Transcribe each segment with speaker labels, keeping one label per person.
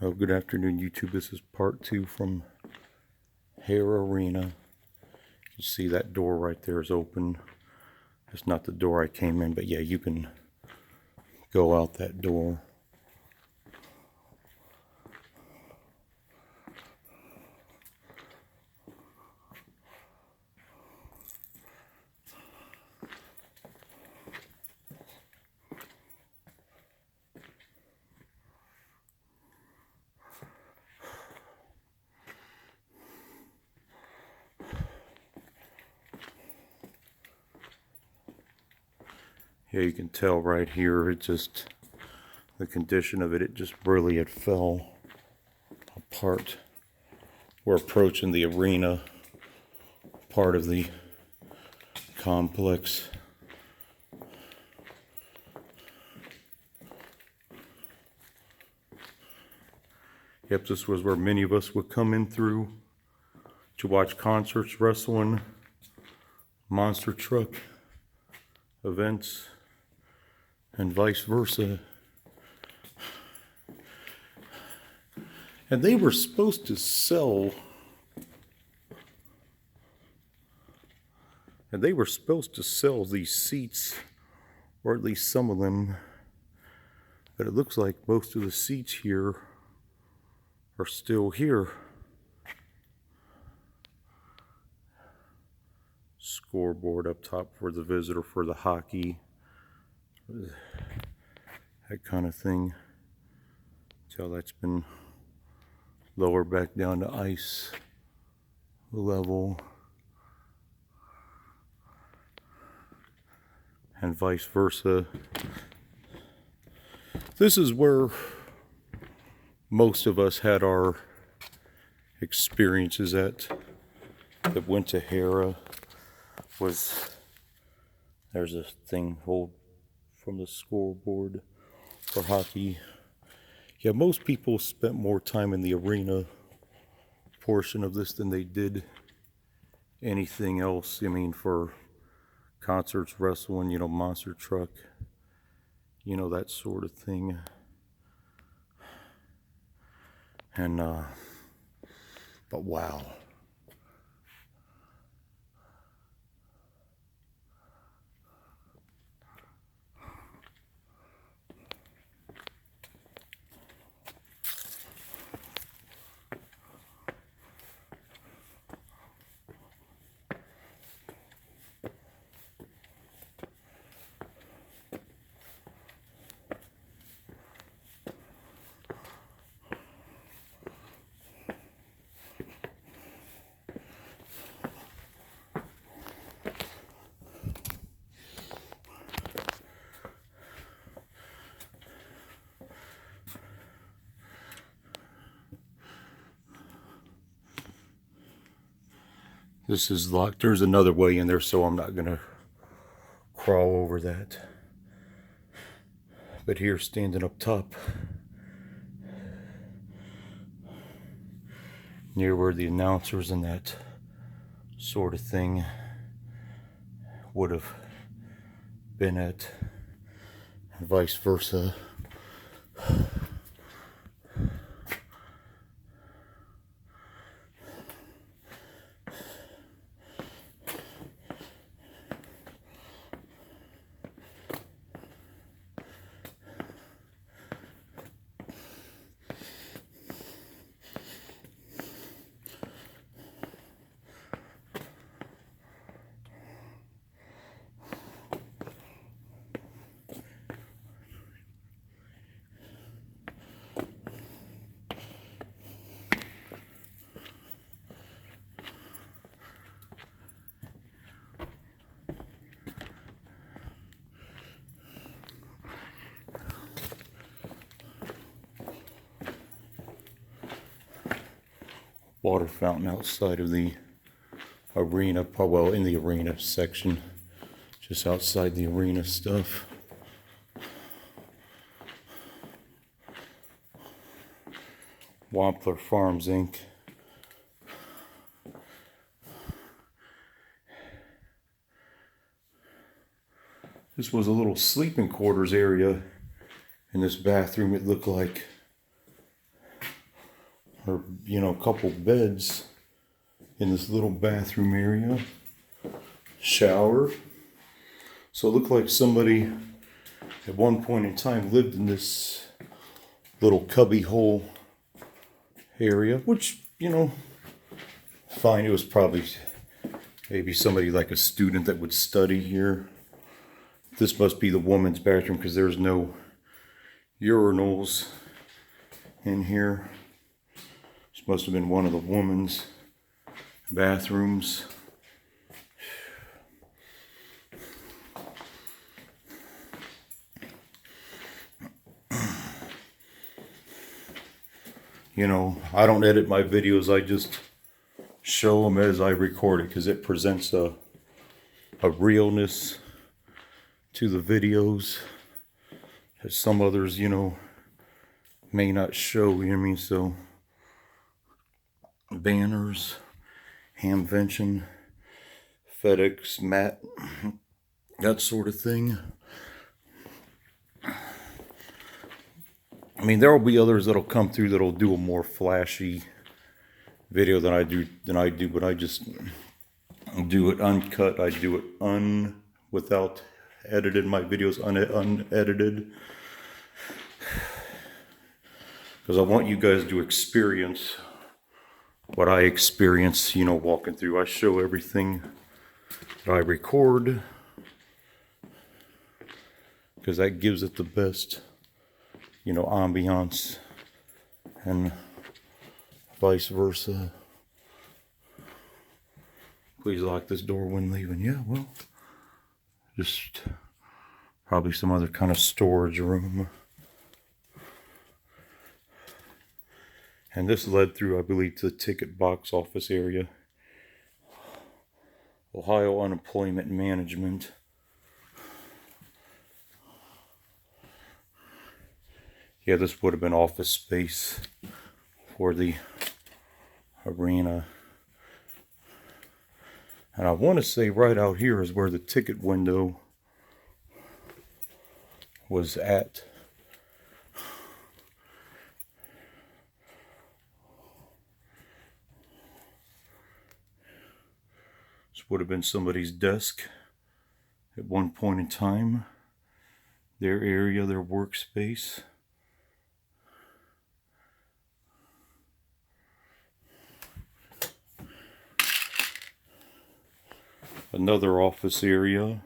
Speaker 1: Oh, good afternoon, YouTube. This is part 2 from Hara Arena. You can see that door right there is open. It's not the door I came in, but yeah, you can go out that door. Yeah, you can tell right here, it just, the condition of it just really, it fell apart. We're approaching the arena part of the complex. Yep, this was where many of us would come in through to watch concerts, wrestling, monster truck events, and vice versa. And they were supposed to sell, these seats, or at least some of them, but it looks like most of the seats here are still here. Scoreboard up top for the visitor for the hockey, that kind of thing. So that's been lowered back down to ice level, and vice versa. This is where most of us had our experiences at that went to Hara. There's a thing hold from the scoreboard for hockey. Yeah, most people spent more time in the arena portion of this than they did anything else. I mean, for concerts, wrestling, monster truck, that sort of thing. And, but wow. This is locked. There's another way in there, so I'm not gonna crawl over that. But here, standing up top, near where the announcers and that sort of thing would have been at, and vice versa. Water fountain outside of the arena, well, in the arena section, just outside the arena stuff. Wampler Farms Inc. This was a little sleeping quarters area in this bathroom, it looked like. or, you know, a couple beds in this little bathroom area. Shower. So it looked like somebody at one point in time lived in this little cubby hole area, which, you know, fine. It was probably maybe somebody like a student that would study here. This must be the woman's bathroom because there's no urinals in here. This must have been one of the women's bathrooms. You know, I don't edit my videos, I just show them as I record it because it presents a realness to the videos that some others, you know, may not show, you know what I mean? So, banners, Hamvention, FedEx, mat, that sort of thing. I mean, there will be others that'll come through that'll do a more flashy video than I do, but I just do it uncut. I do it without edited. My videos unedited, because I want you guys to experience what I experience, you know, walking through. I show everything that I record because that gives it the best, you know, ambiance, and vice versa. Please lock this door when leaving. Yeah, well, just probably some other kind of storage room. And this led through, I believe, to the ticket box office area. Ohio Unemployment Management. Yeah, this would have been office space for the arena. And I want to say right out here is where the ticket window was at. This would have been somebody's desk at one point in time. Their area, their workspace. Another office area.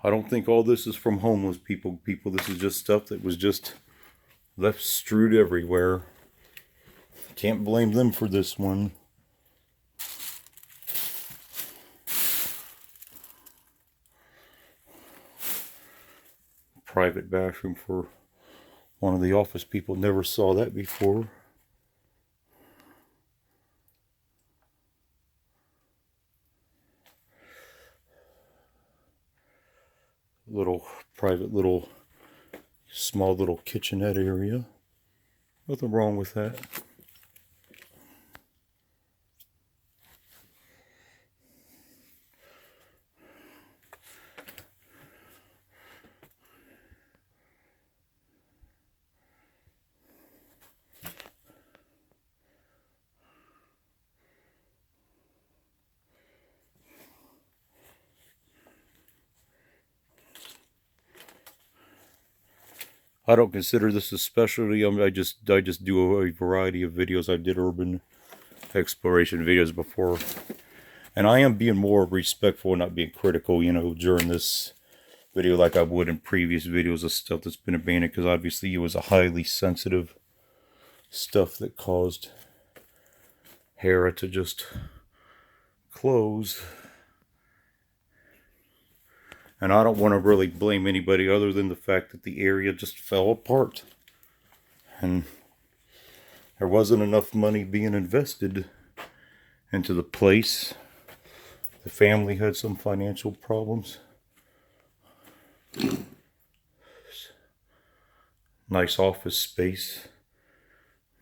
Speaker 1: I don't think all this is from homeless people. This is just stuff that was just left strewed everywhere. Can't blame them for this one. Private bathroom for one of the office people. Never saw that before. Little private little small little kitchenette area. Nothing wrong with that. I don't consider this a specialty. I just do a variety of videos. I did urban exploration videos before, and I am being more respectful, not being critical, you know, during this video like I would in previous videos of stuff that's been abandoned, because obviously it was a highly sensitive stuff that caused Hara to just close. And I don't want to really blame anybody other than the fact that the area just fell apart. And there wasn't enough money being invested into the place The family had some financial problems. Nice office space.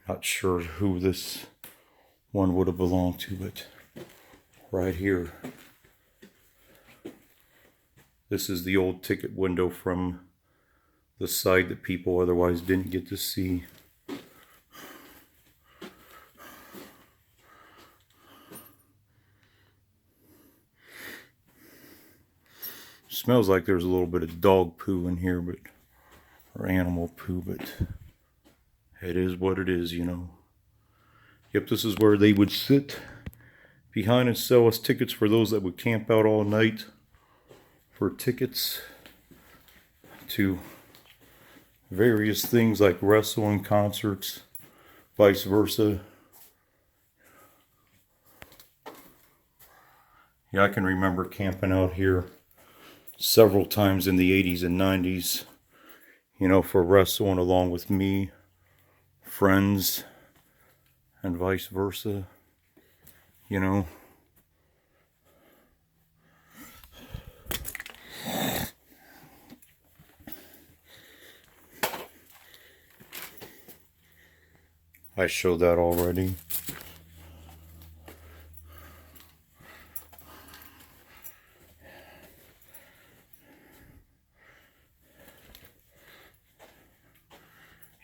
Speaker 1: Not sure who this one would have belonged to, but right here. This is the old ticket window from the side that people otherwise didn't get to see. Smells like there's a little bit of dog poo in here, but or animal poo, but it is what it is, you know. Yep, this is where they would sit behind and sell us tickets for those that would camp out all night for tickets to various things like wrestling, concerts, vice versa. Yeah, I can remember camping out here several times in the 80s and 90s, you know, for wrestling along with me, friends, and vice versa, you know. I showed that already.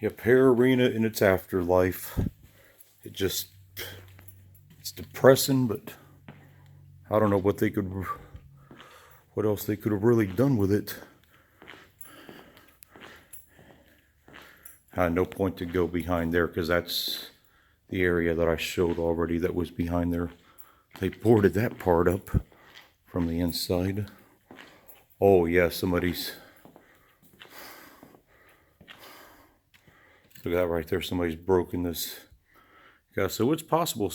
Speaker 1: Yep, Hara Arena in its afterlife. It's depressing, but I don't know what else they could have really done with it. I had no point to go behind there because that's the area that I showed already that was behind there. They boarded that part up from the inside. Oh yeah, look at that right there, somebody's broken this. Yeah, so it's possible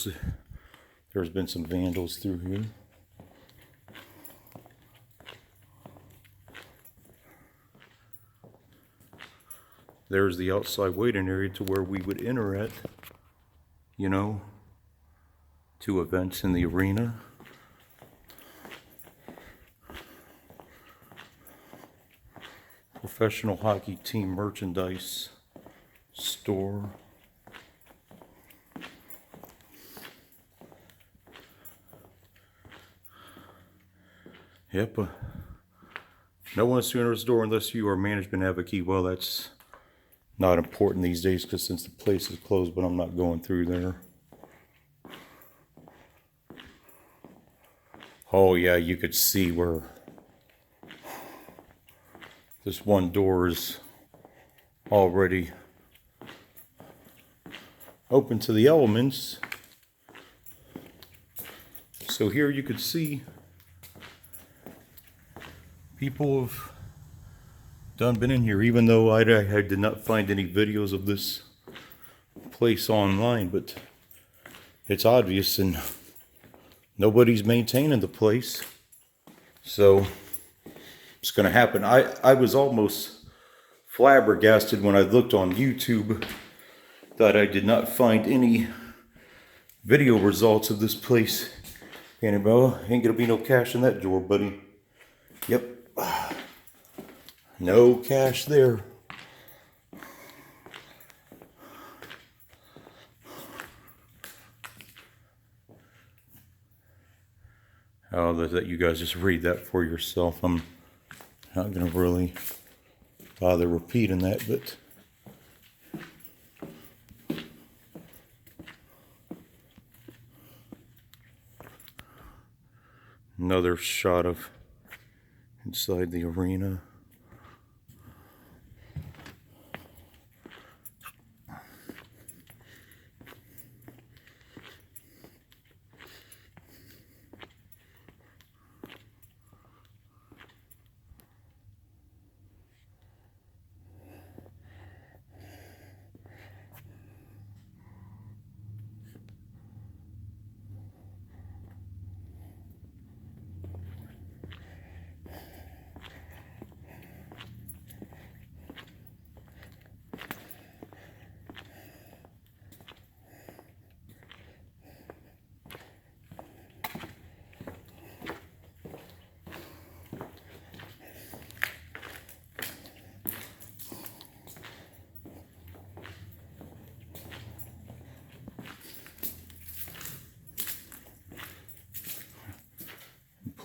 Speaker 1: there's been some vandals through here. There's the outside waiting area to where we would enter at, you know, to events in the arena. Professional hockey team merchandise store. Yep. No one's to enter this door unless you are management advocate. Well, that's not important these days because since the place is closed, but I'm not going through there. Oh yeah, you could see where this one door is already open to the elements. So here you could see people have been in here, even though I did not find any videos of this place online, but it's obvious and nobody's maintaining the place. So it's going to happen. I was almost flabbergasted when I looked on YouTube that I did not find any video results of this place. And well, ain't gonna be no cash in that drawer, buddy. Yep. No cash there. I'll let you guys just read that for yourself. I'm not gonna really bother repeating that, but another shot of inside the arena.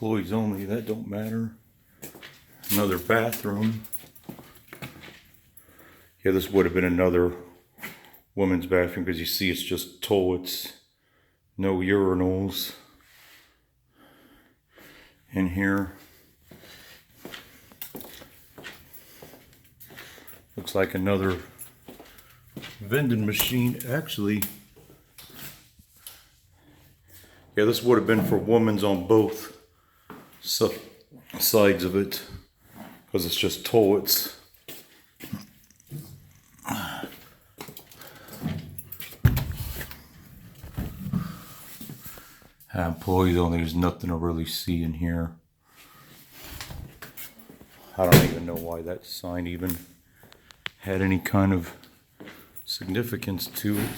Speaker 1: employees only, that don't matter. Another bathroom. Yeah, this would have been another women's bathroom because you see it's just toilets, no urinals in here. Looks like another vending machine. Actually, yeah, this would have been for women's on both sides of it because it's just toilets. Employees only, there's nothing to really see in here. I don't even know why that sign even had any kind of significance to it.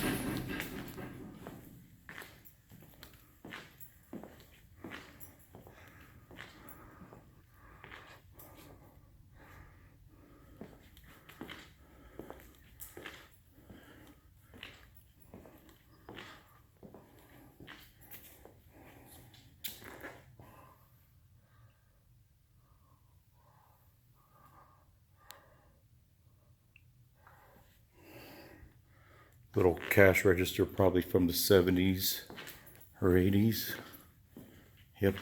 Speaker 1: Little cash register, probably from the 70s or 80s. Yep.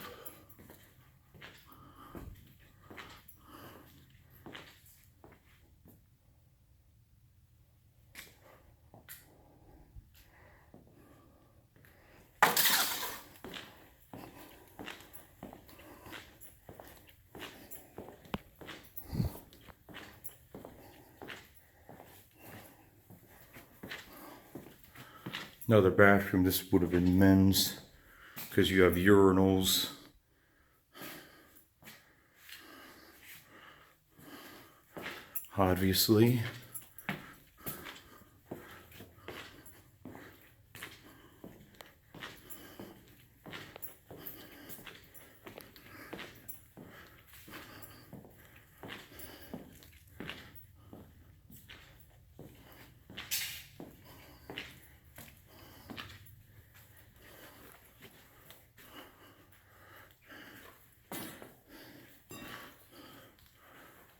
Speaker 1: Another bathroom. This would have been men's because you have urinals. Obviously.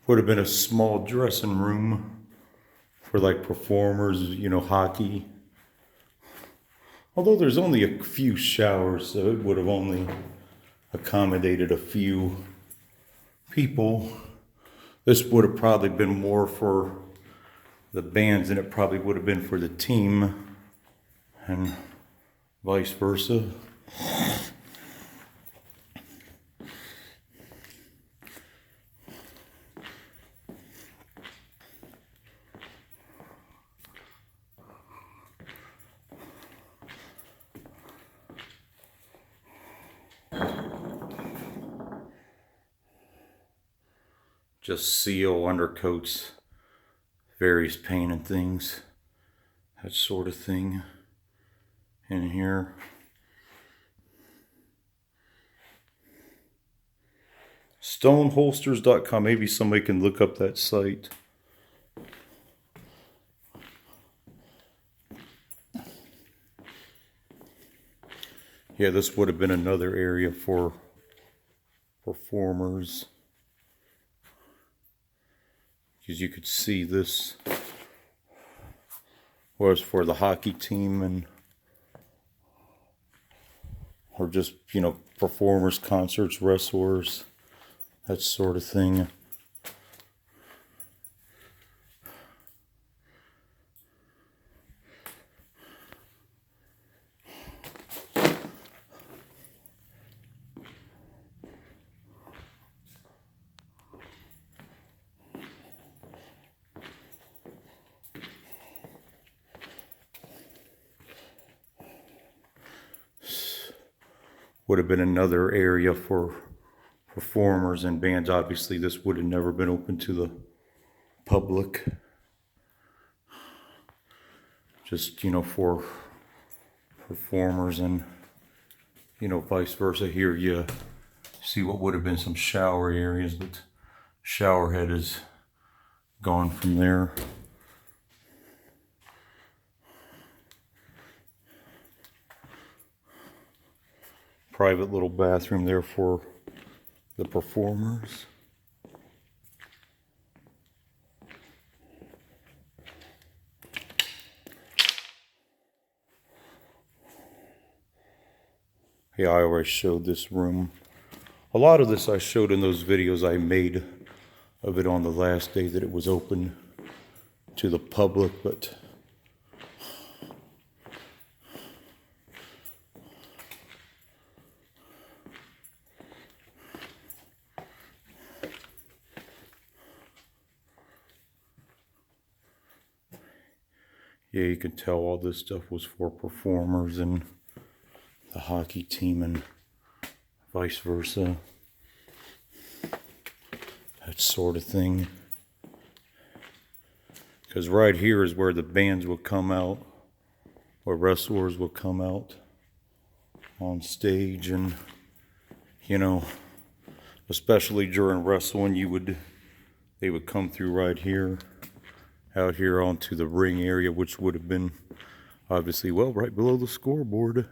Speaker 1: Would have been a small dressing room for like performers, you know, hockey. Although there's only a few showers, so it would have only accommodated a few people. This would have probably been more for the bands than it probably would have been for the team, and vice versa. Just seal undercoats, various paint and things, that sort of thing in here. Stoneholsters.com, maybe somebody can look up that site. Yeah, this would have been another area for performers. Because you could see this was for the hockey team and or just, you know, performers, concerts, wrestlers, that sort of thing. Would have been another area for performers and bands. Obviously, this would have never been open to the public. Just, you know, for performers and, you know, vice versa. Here you see what would have been some shower areas, but shower head is gone from there. Private little bathroom there for the performers. Yeah, I already showed this room. A lot of this I showed in those videos I made of it on the last day that it was open to the public, but yeah, you can tell all this stuff was for performers and the hockey team and vice versa. That sort of thing. Because right here is where the bands would come out, where wrestlers would come out on stage, and you know, especially during wrestling, they would come through right here, out here onto the ring area, which would have been obviously, well, right below the scoreboard.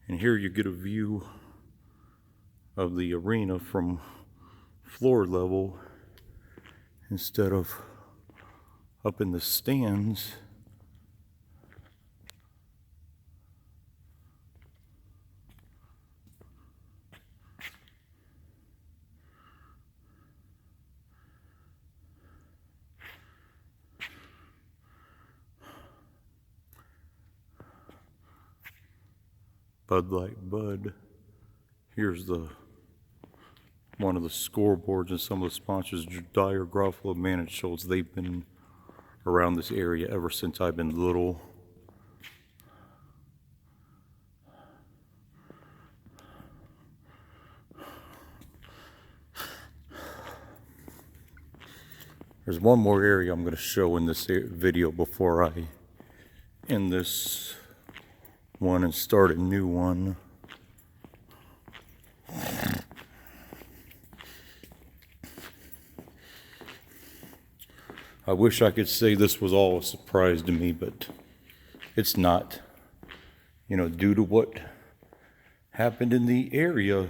Speaker 1: And here you get a view of the arena from floor level instead of up in the stands. Bud Light Bud. Here's one of the scoreboards and some of the sponsors. Dyer, Garofalo, Man and Schultz. They've been around this area ever since I've been little. There's one more area I'm going to show in this video before I end this one and start a new one. I wish I could say this was all a surprise to me, but it's not. You know, due to what happened in the area,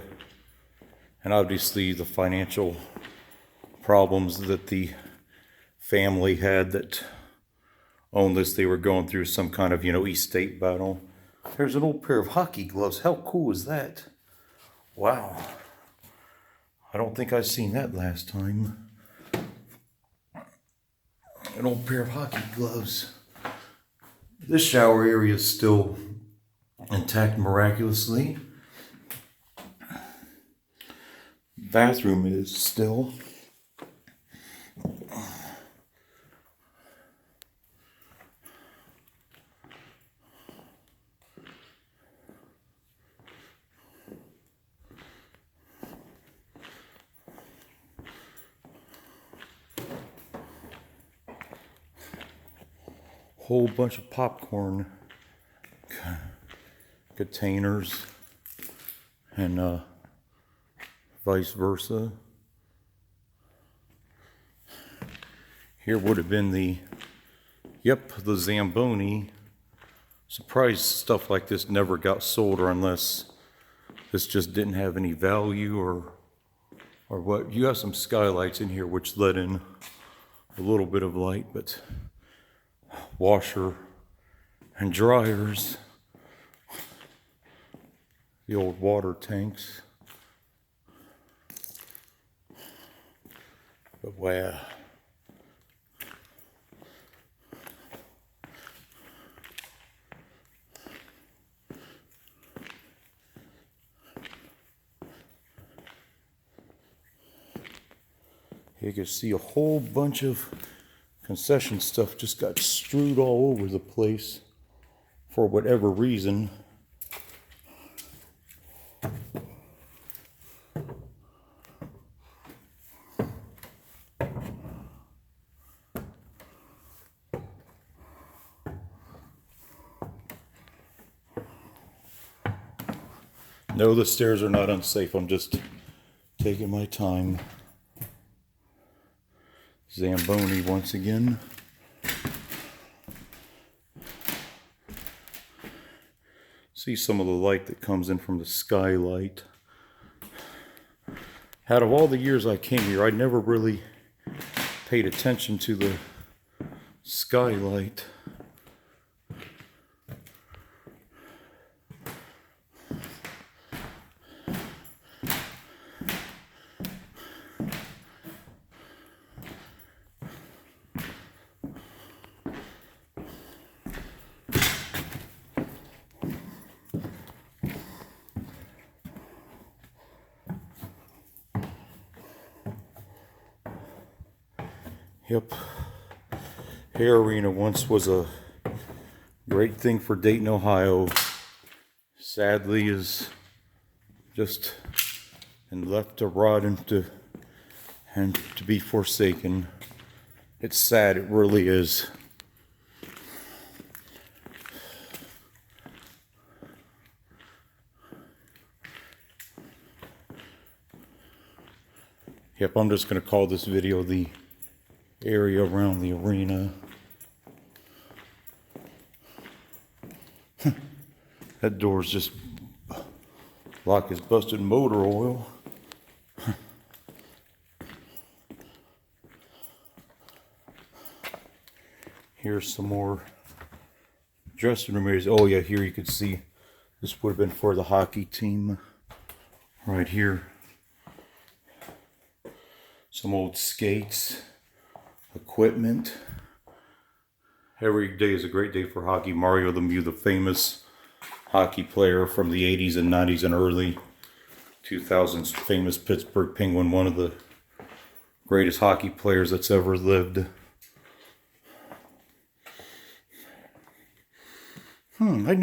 Speaker 1: and obviously the financial problems that the family had that owned this, they were going through some kind of, estate battle. There's an old pair of hockey gloves. How cool is that? Wow. I don't think I've seen that last time. An old pair of hockey gloves. This shower area is still intact miraculously. Bathroom is still. Whole bunch of popcorn containers and vice versa. Here would have been the Zamboni. Surprised stuff like this never got sold, or unless this just didn't have any value or what. You have some skylights in here which let in a little bit of light, but washer and dryers, the old water tanks. But wow. You can see a whole bunch of concession stuff just got strewed all over the place for whatever reason. No, the stairs are not unsafe. I'm just taking my time. Zamboni once again. See some of the light that comes in from the skylight. Out of all the years I came here, I never really paid attention to the skylight. Yep. Hara Arena once was a great thing for Dayton, Ohio. Sadly is just and left to rot and to be forsaken. It's sad, it really is. Yep, I'm just gonna call this video the area around the arena. That door's just like it's busted motor oil. Here's some more dressing room areas. Oh yeah, here you can see this would have been for the hockey team. Right here. Some old skates. Equipment. Every day is a great day for hockey. Mario Lemieux, the famous hockey player from the 80s and 90s and early 2000s, famous Pittsburgh Penguin, one of the greatest hockey players that's ever lived. I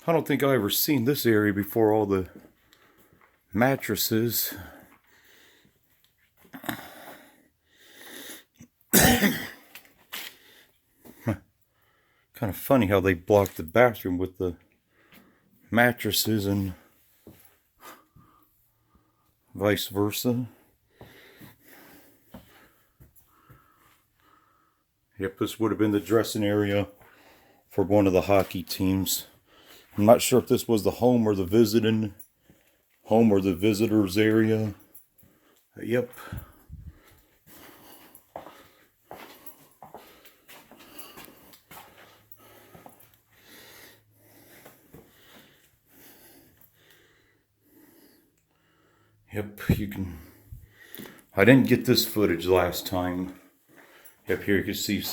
Speaker 1: don't think I ever seen this area before. All the mattresses. Kind of funny how they blocked the bathroom with the mattresses and vice versa. Yep, this would have been the dressing area for one of the hockey teams. I'm not sure if this was the home or the visitors area. Yep. Yep, you can. I didn't get this footage last time. Yep, here you can see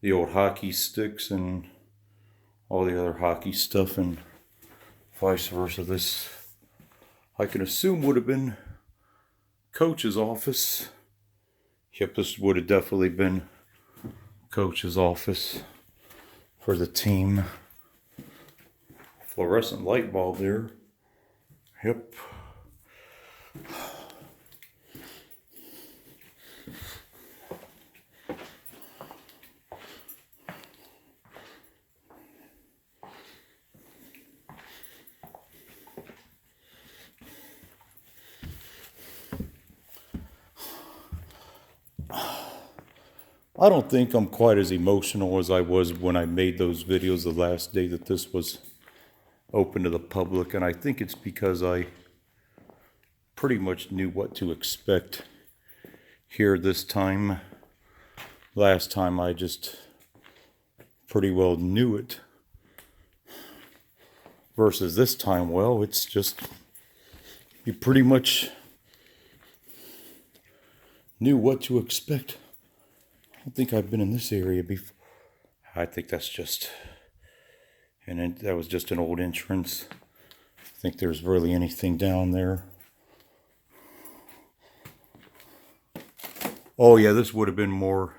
Speaker 1: the old hockey sticks and all the other hockey stuff and vice versa. This, I can assume, would have been coach's office. Yep, this would have definitely been coach's office for the team. Fluorescent light bulb there. Yep. I don't think I'm quite as emotional as I was when I made those videos the last day that this was open to the public, and I think it's because I pretty much knew what to expect here this time. Last time I just pretty well knew it. Versus this time, well, it's just, you pretty much knew what to expect. I don't think I've been in this area before. I think that's just, and that was just an old entrance. I think there's really anything down there. Oh yeah, this would have been more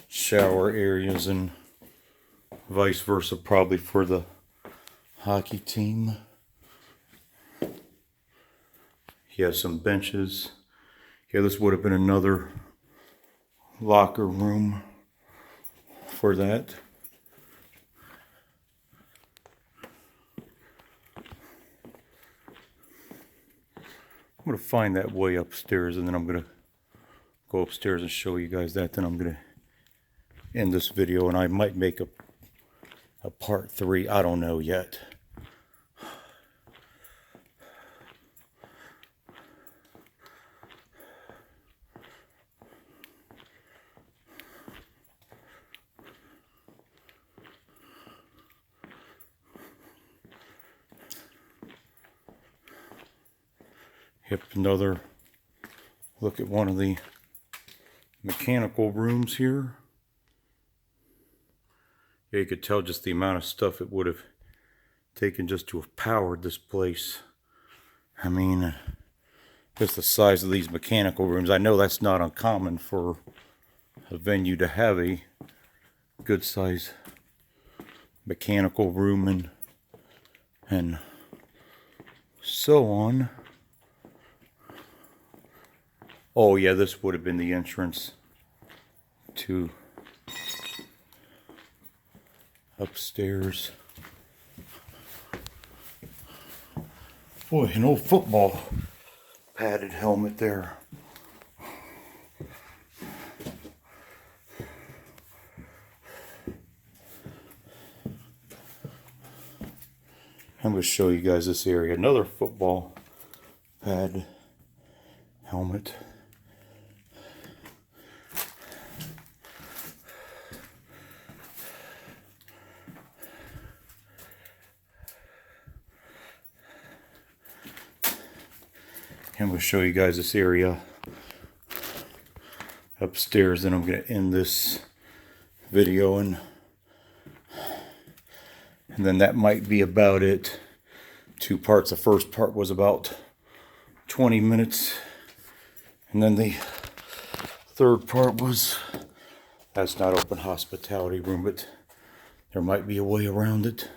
Speaker 1: shower areas and vice versa, probably for the hockey team. Yeah, some benches. Yeah, this would have been another locker room for that. I'm going to find that way upstairs, and then I'm going to go upstairs and show you guys that. Then I'm going to end this video, and I might make a part 3. I don't know yet. Yep, another look at one of the mechanical rooms here. Yeah, you could tell just the amount of stuff it would have taken just to have powered this place. I mean, just the size of these mechanical rooms. I know that's not uncommon for a venue to have a good size mechanical room and so on. Oh yeah, this would have been the entrance to upstairs. Boy, an old football padded helmet there. I'm going to show you guys this area. Another football pad helmet. I'm going to show you guys this area upstairs, and I'm going to end this video, and then that might be about it. 2 parts. The first part was about 20 minutes, and then the third part was, that's not open hospitality room, but there might be a way around it.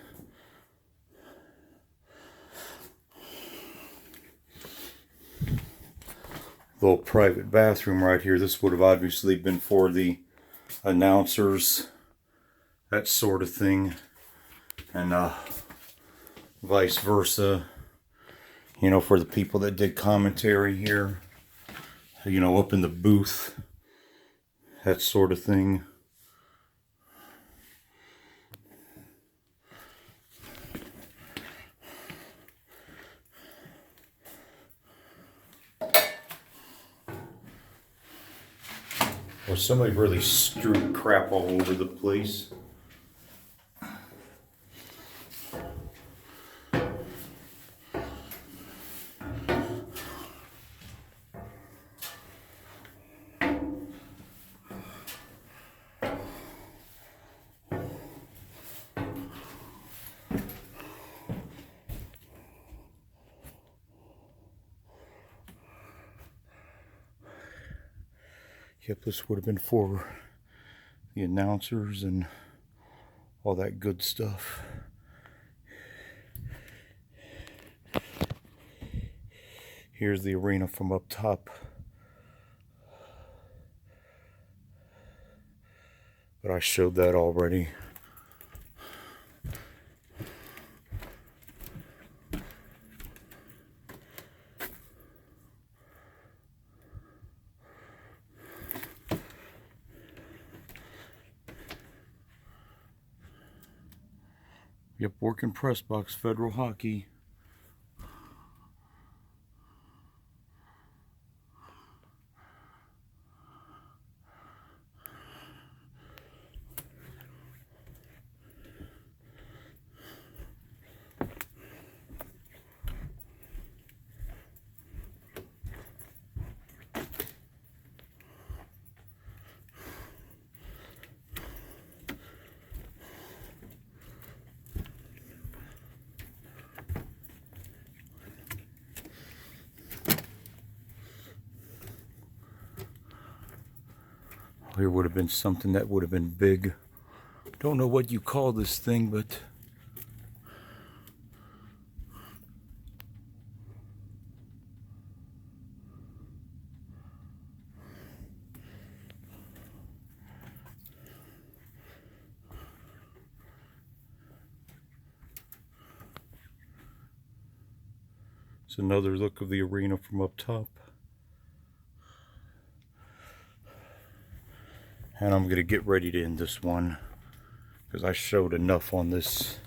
Speaker 1: Little private bathroom right here. This would have obviously been for the announcers, that sort of thing, and vice versa, you know, for the people that did commentary here, you know, up in the booth, that sort of thing. Or somebody really strewed crap all over the place. Yep, this would have been for the announcers and all that good stuff. Here's the arena from up top. But I showed that already. Yep, working press box, Federal Hockey. Here would have been something that would have been big. Don't know what you call this thing, but it's another look of the arena from up top. And I'm going to get ready to end this one. because I showed enough on this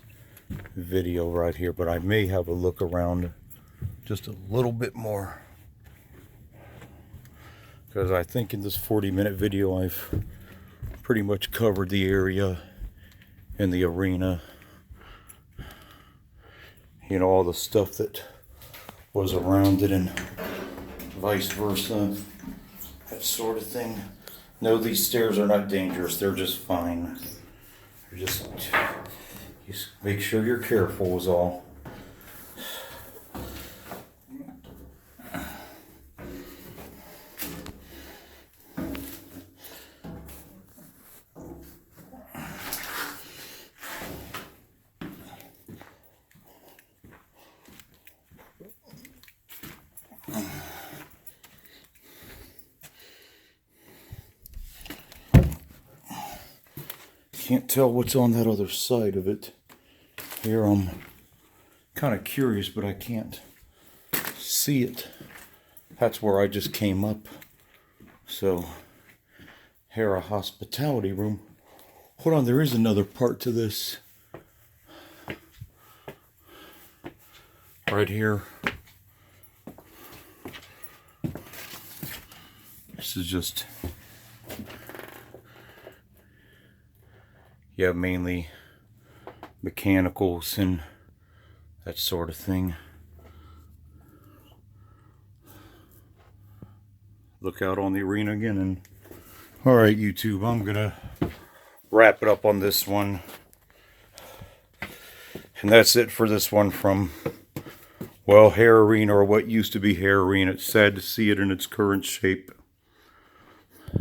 Speaker 1: video right here, but I may have a look around just a little bit more, because I think in this 40-minute video I've pretty much covered the area and the arena, you know, all the stuff that was around it and vice versa, that sort of thing. No, these stairs are not dangerous, they're just fine. They're just make sure you're careful is all. Can't tell what's on that other side of it. Here I'm kind of curious, but I can't see it. That's where I just came up. So, Hara hospitality room. Hold on, there is another part to this. Right here. This is just, yeah, mainly mechanicals and that sort of thing. Look out on the arena again. And all right, YouTube, I'm gonna wrap it up on this one, and that's it for this one from, well, Hara Arena, or what used to be Hara Arena. It's sad to see it in its current shape.